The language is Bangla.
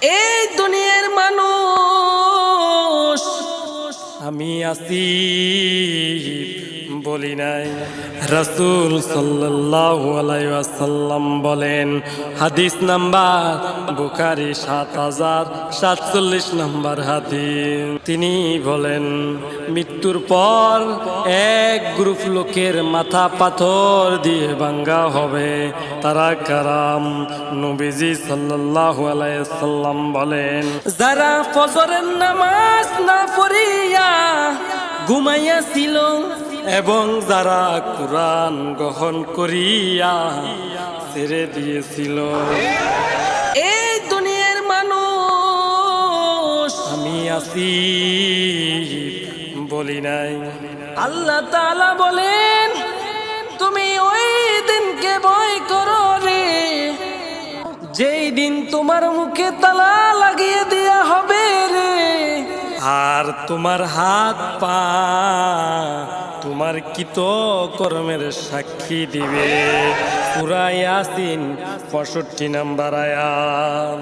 এই দুনিয়ার মানুষ আমি আছি বলি নাই। রাসূল সাল্লাল্লাহু আলাইহি ওয়াসাল্লাম বলেন, হাদিস নাম্বার বুখারী ৭০৪৭ নম্বর হাদিস, তিনি বলেন মৃত্যুর পর এক গ্রুপ লোকের মাথা পাথর দিয়ে ভাঙা হবে। তারা কারাম? নবীজি সাল্লাল্লাহু আলাইহি ওয়াসাল্লাম বলেন, যারা ফজরের নামাজ না পড়িয়া ঘুমাইয়া ছিল এবং যারা কুরআন গ্রহণ করিয়া ছেড়ে দিয়েছিল। এই দুনিয়ার মানুষ আমি আছি বলি নাই। আল্লাহ তাআলা বলেন, তুমি ওই দিনকে ভয় করো রে, যেই দিন তোমার মুখে তালা লাগিয়ে দেয়া হবে রে, আর তোমার হাত পা তোমার কৃত কর্মের সাক্ষী দিবে। সূরা ইয়াসিন ৬৫ নম্বর আয়াত।